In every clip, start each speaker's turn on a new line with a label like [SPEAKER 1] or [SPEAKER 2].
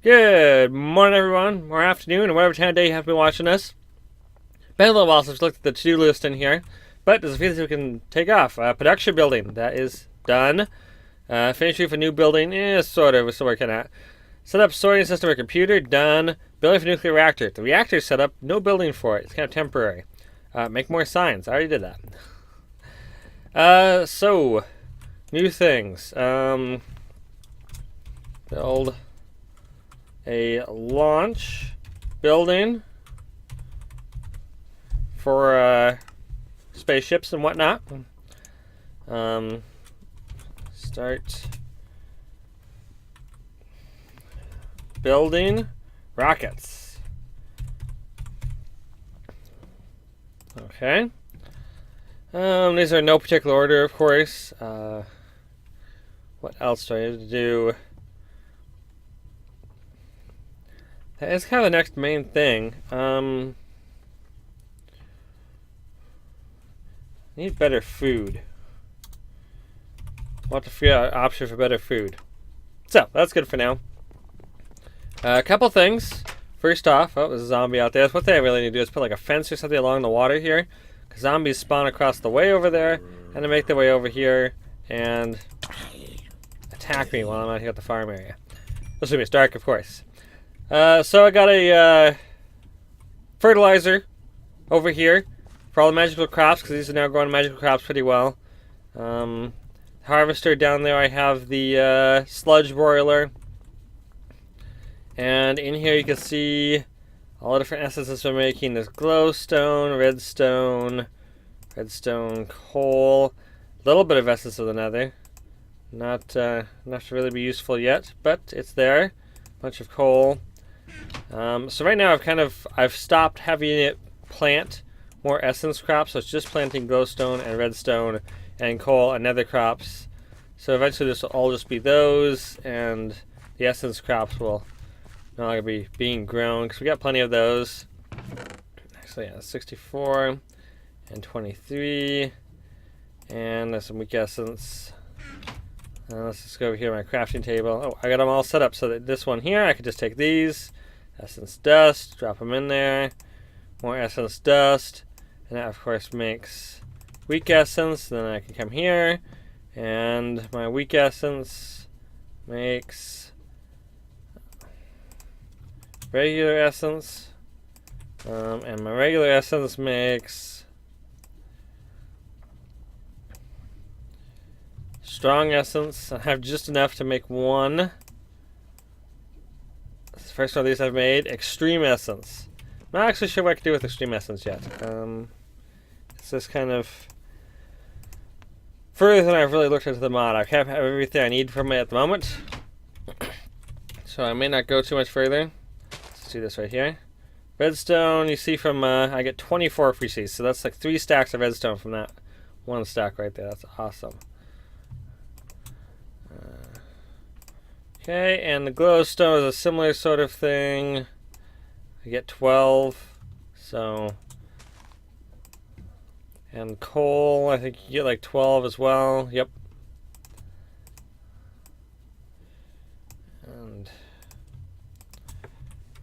[SPEAKER 1] Good morning, everyone, or afternoon, or whatever time of day you have been watching this. Been a little while since I've looked at the to-do list in here, but there's a few things we can take off. Production building, that is done. Finish roof a new building, sort of, we're still working at. Set up sorting system or computer, done. Building for nuclear reactor. The reactor set up, no building for it. It's kind of temporary. Make more signs. I already did that. So, new things. Build a launch building for spaceships and whatnot. Start building rockets. Okay. These are in no particular order, of course. What else do I need to do? That is kind of the next main thing. Need better food. We'll have to figure out an option for better food. So, that's good for now. A couple things. First off, there's a zombie out there. One thing I really need to do is put like a fence or something along the water here. Because zombies spawn across the way over there, and they make their way over here and attack me while I'm out here at the farm area. Assuming it's dark, of course. So I got a fertilizer over here for all the magical crops, because these are now growing magical crops pretty well. Harvester down there, I have the sludge boiler. And in here you can see all the different essences we're making. There's glowstone, redstone, coal, a little bit of essence of the nether. Not enough to really be useful yet, but it's there. Bunch of coal. So right now I've stopped having it plant more essence crops, so it's just planting glowstone and redstone and coal and nether crops. So eventually this will all just be those, and the essence crops will no longer be being grown, because we got plenty of those. Actually, yeah, 64 and 23, and there's some weak essence. Let's just go over here to my crafting table. Oh, I got them all set up so that this one here, I could just take these, essence dust, drop them in there, more essence dust, and that of course makes weak essence. Then I can come here, and my weak essence makes regular essence, and my regular essence makes strong essence. I have just enough to make one. This first one of these I've made. Extreme essence. Not actually sure what I can do with extreme essence yet. It's just kind of further than I've really looked into the mod. I have everything I need from it at the moment, so I may not go too much further. Let's do this right here. Redstone, you see from, I get 24 free seeds, so that's like 3 stacks of redstone from that one stack right there. That's awesome. Okay, and the glowstone is a similar sort of thing. I get 12, so... And coal, I think you get like 12 as well. Yep. And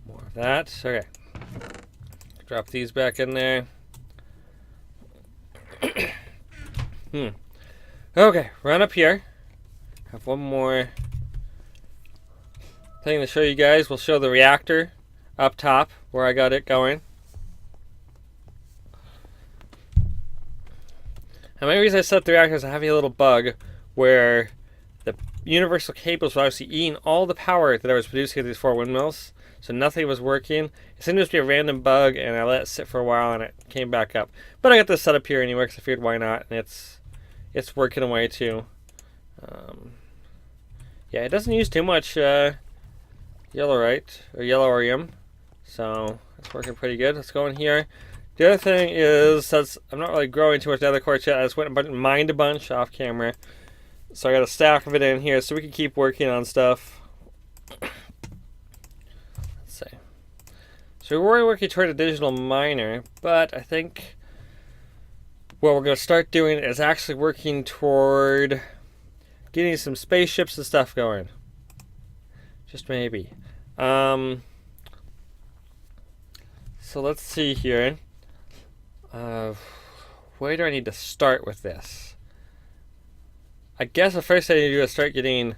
[SPEAKER 1] more of that. Okay. Drop these back in there. Okay, run up here. Have one more thing to show you guys. We'll show the reactor up top where I got it going. And the reason I set up the reactor is I have a little bug where the universal cables were obviously eating all the power that I was producing at these 4 windmills. So nothing was working. It seemed to just be a random bug, and I let it sit for a while, and it came back up. But I got this set up here anyway, because I figured why not, and it's working away too. Yeah, it doesn't use too much yellowite or yellow orium, so it's working pretty good. Let's go in here. The other thing is, since I'm not really growing too much nether quartz yet, I just went and mined a bunch off camera. So I got a stack of it in here so we can keep working on stuff. Let's see. So we're working toward a digital miner, but I think what we're going to start doing is actually working toward getting some spaceships and stuff going. Just maybe. So let's see here. Where do I need to start with this? I guess the first thing I need to do is start getting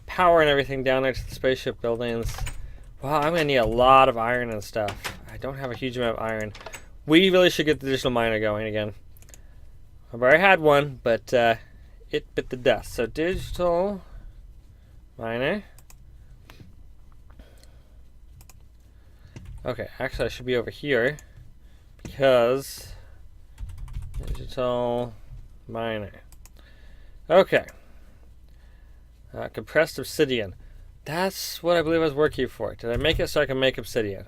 [SPEAKER 1] power and everything down there to the spaceship buildings. Wow, I'm gonna need a lot of iron and stuff. I don't have a huge amount of iron. We really should get the digital miner going again. I've already had one, but it bit the dust. So digital miner. Okay, actually I should be over here because digital miner. Okay. Compressed obsidian. That's what I believe I was working for. Did I make it so I can make obsidian?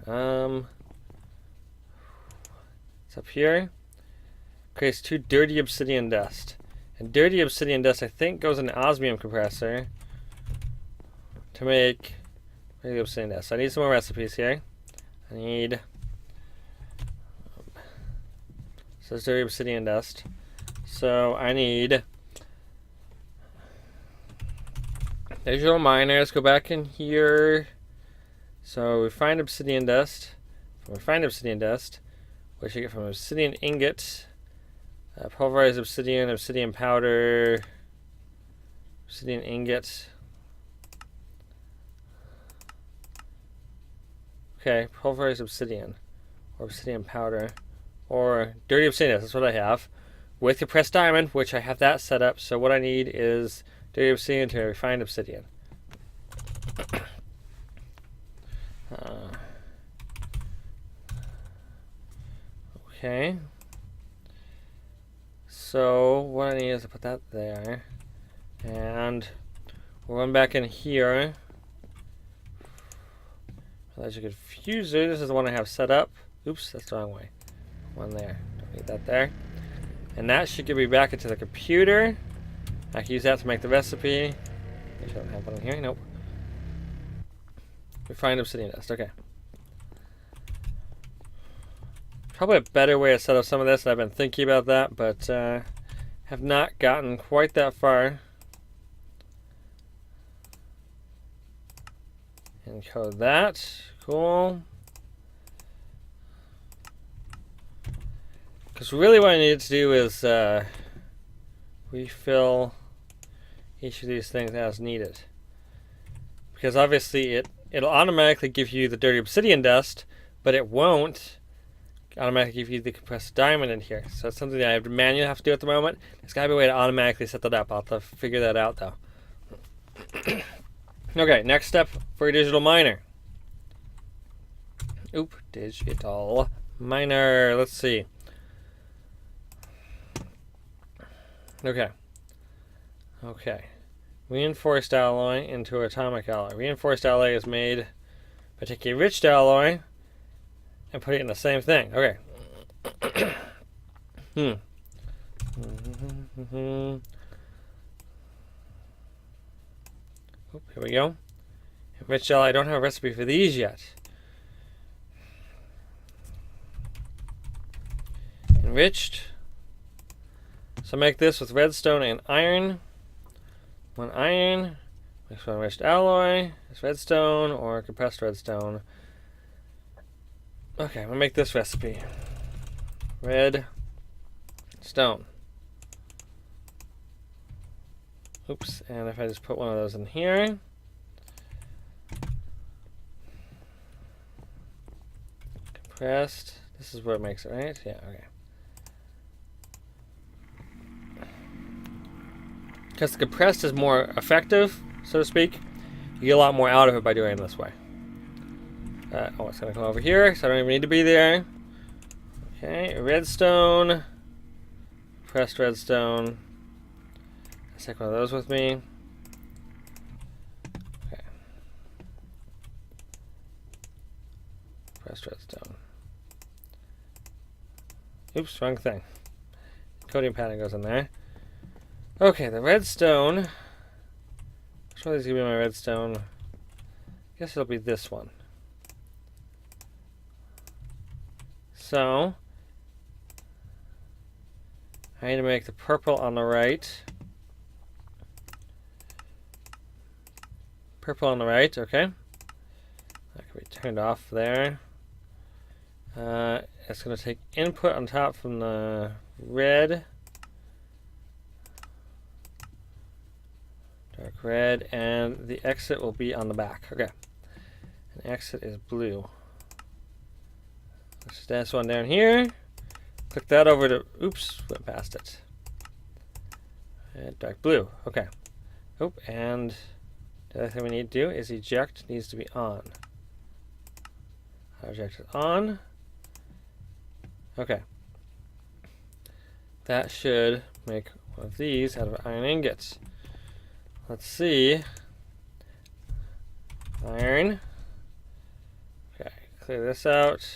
[SPEAKER 1] It's up here. Creates 2 dirty obsidian dust. And dirty obsidian dust, I think, goes in the osmium compressor to make dirty obsidian dust. So I need some more recipes here. I need. So it's dirty obsidian dust. So I need digital miners. Go back in here. So we find obsidian dust. When we find obsidian dust, we should get from obsidian ingot, pulverized obsidian, obsidian powder, obsidian ingot. Okay, pulverized obsidian, or obsidian powder, or dirty obsidian. That's what I have. With compressed diamond, which I have that set up. So what I need is dirty obsidian to refine obsidian. Okay. So what I need is to put that there, and we'll run back in here. As you confuse it, this is the one I have set up. Oops, that's the wrong way. One there. Don't need that there. And that should get me back into the computer. I can use that to make the recipe. I don't have one in here. Nope. Refined obsidian dust. Okay. Probably a better way to set up some of this. I've been thinking about that, but have not gotten quite that far. Encode that. Cool. Because really what I need to do is refill each of these things as needed. Because obviously it'll automatically give you the dirty obsidian dust, but it won't automatically give you the compressed diamond in here. So it's something that I have to manually have to do at the moment. There's got to be a way to automatically set that up. I'll have to figure that out though. Okay, next step for a digital miner. Oop, digital miner. Let's see. Okay. Reinforced alloy into atomic alloy. Reinforced alloy is made by taking enriched alloy and putting it in the same thing. Okay. Oop, here we go. Enriched alloy. I don't have a recipe for these yet. Enriched. So make this with redstone and iron. 1 iron. Mix with enriched alloy. It's redstone or compressed redstone. Okay, I'm gonna make this recipe. Red stone. Oops, and if I just put one of those in here. Compressed. This is what makes it, right? Yeah, okay. Because the compressed is more effective, so to speak. You get a lot more out of it by doing it this way. Oh, it's going to come over here, so I don't even need to be there. Okay, redstone. Pressed redstone. Let's take one of those with me. Okay. Pressed redstone. Oops, wrong thing. Coding pattern goes in there. Okay, the redstone. Which one is going to be my redstone? I guess it'll be this one. So, I need to make the purple on the right. Purple on the right, okay. That can be turned off there. It's going to take input on top from the red. Dark red, and the exit will be on the back. Okay. And exit is blue. Let's just add this one down here. Click that over to, oops, went past it. And dark blue, okay. Oh, and the other thing we need to do is eject needs to be on. Eject is on. Okay. That should make one of these out of iron ingots. Let's see. Iron. Okay, clear this out.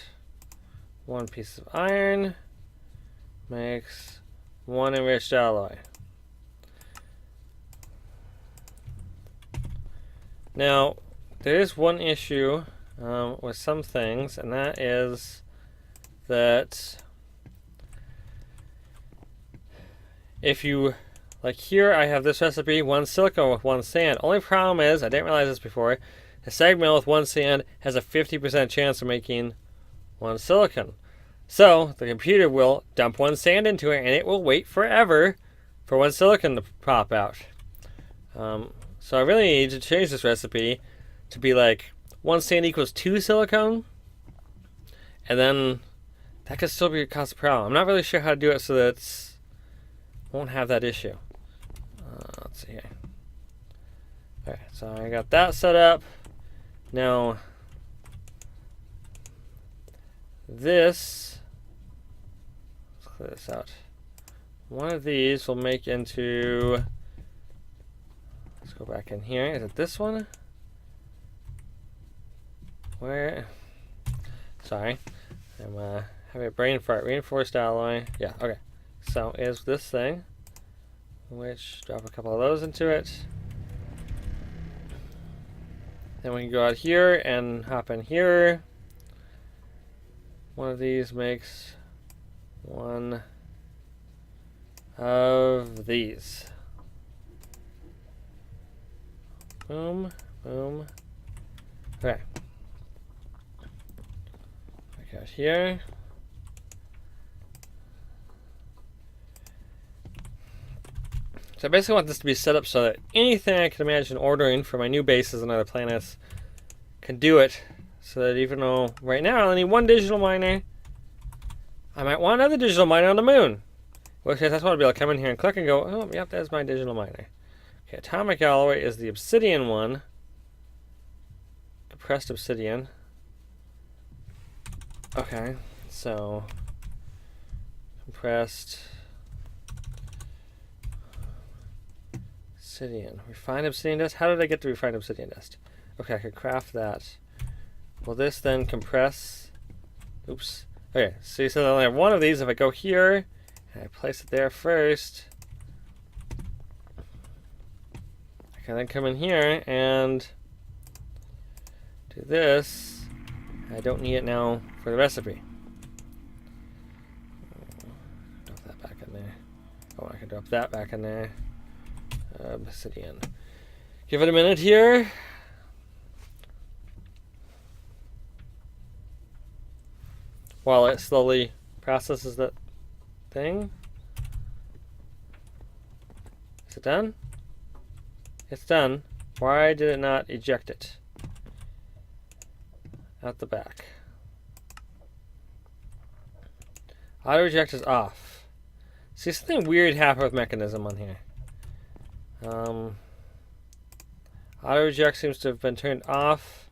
[SPEAKER 1] One piece of iron makes one enriched alloy. Now, there is one issue with some things, and that is that if you, like here I have this recipe, 1 silicon with 1 sand. Only problem is, I didn't realize this before, a sag mill with 1 sand has a 50% chance of making 1 silicon. So the computer will dump 1 sand into it and it will wait forever for 1 silicon to pop out. So I really need to change this recipe to be like 1 sand equals 2 silicon, and then that could still be a cause of problem. I'm not really sure how to do it so that it won't have that issue. Let's see here. Okay, so I got that set up. Now this, let's clear this out. One of these will make into, let's go back in here. Is it this one? Where? Sorry, I'm having a brain fart. Reinforced alloy. Yeah, okay. So is this thing, which drop a couple of those into it. Then we can go out here and hop in here. One of these makes one of these. Boom, boom. Okay. Back out here. So I basically want this to be set up so that anything I can imagine ordering for my new bases and other planets can do it. So that even though right now I only need 1 digital miner, I might want another digital miner on the moon. In which case I just want to be able to come in here and click and go, oh, yep, there's my digital miner. Okay, atomic alloy is the obsidian one. Compressed obsidian. Okay, so compressed obsidian. Refined obsidian dust? How did I get to refined obsidian dust? Okay, I could craft that. Will this then compress? Oops. Okay, so you said I only have 1 of these. If I go here and I place it there first, I can then come in here and do this. I don't need it now for the recipe. Drop that back in there. Oh, I can drop that back in there. Obsidian. Give it a minute here. While it slowly processes that thing. Is it done? It's done. Why did it not eject it? Out the back. Auto eject is off. See, something weird happened with mechanism on here. Auto eject seems to have been turned off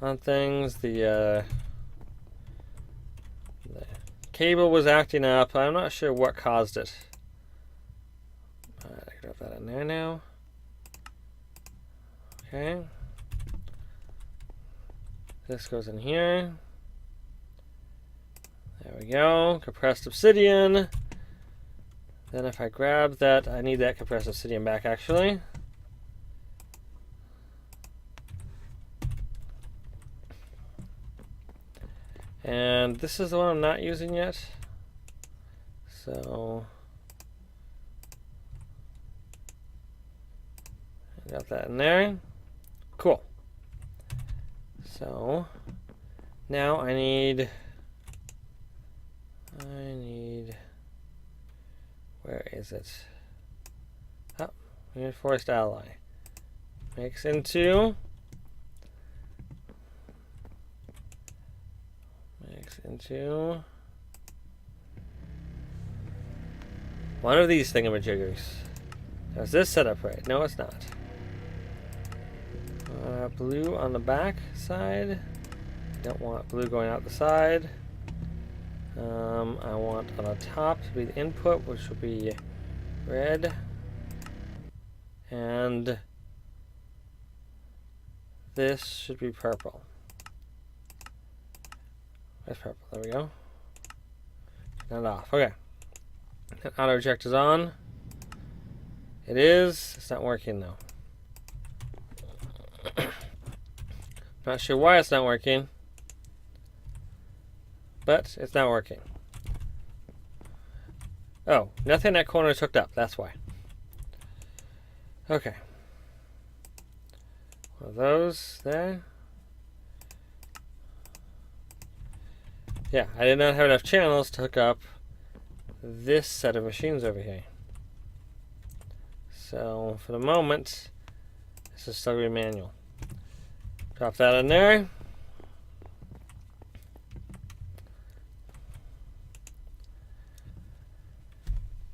[SPEAKER 1] on things. The cable was acting up. I'm not sure what caused it. Alright, I can drop that in there now. Okay. This goes in here. There we go. Compressed obsidian. Then if I grab that, I need that compressed obsidian back actually. And this is the one I'm not using yet. So I got that in there. Cool. So now I need, where is it? Oh, we need forest ally. Makes into one of these thingamajiggers. Now, is this set up right? No, it's not. Blue on the back side. Don't want blue going out the side. I want on the top to be the input, which will be red. And this should be purple. That's purple. There we go. Turn it off. Okay. And auto eject is on. It is. It's not working though. Not sure why it's not working, but it's not working. Oh, nothing in that corner is hooked up. That's why. Okay. One of those there. Yeah, I did not have enough channels to hook up this set of machines over here. So for the moment, this is still going to be manual. Drop that in there.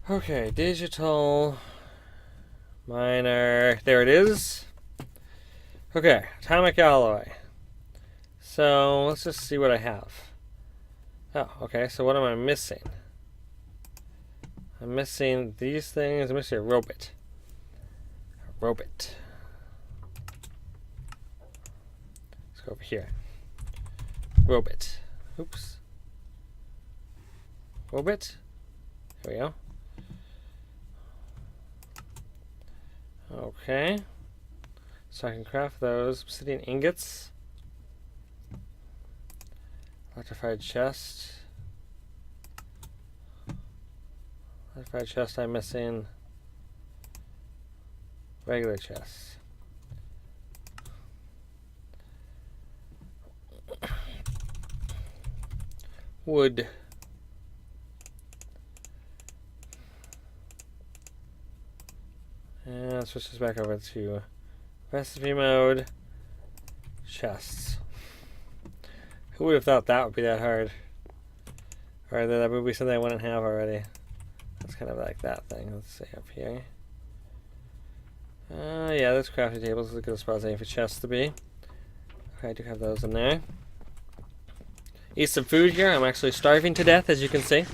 [SPEAKER 1] Okay, digital miner. There it is. Okay, atomic alloy. So let's just see what I have. Oh, okay, so what am I missing? I'm missing these things. I'm missing a robot. Let's go over here. Robot. Oops. Robot. There we go. Okay. So I can craft those obsidian ingots. Electrified chest. Electrified chest, I'm missing regular chests. Wood. And switch this back over to recipe mode. Chests. Who would have thought that would be that hard? Or that would be something I wouldn't have already. That's kind of like that thing. Let's see up here. Yeah, those crafting tables is a good spot for chests to be. Okay, I do have those in there. Eat some food here. I'm actually starving to death, as you can see.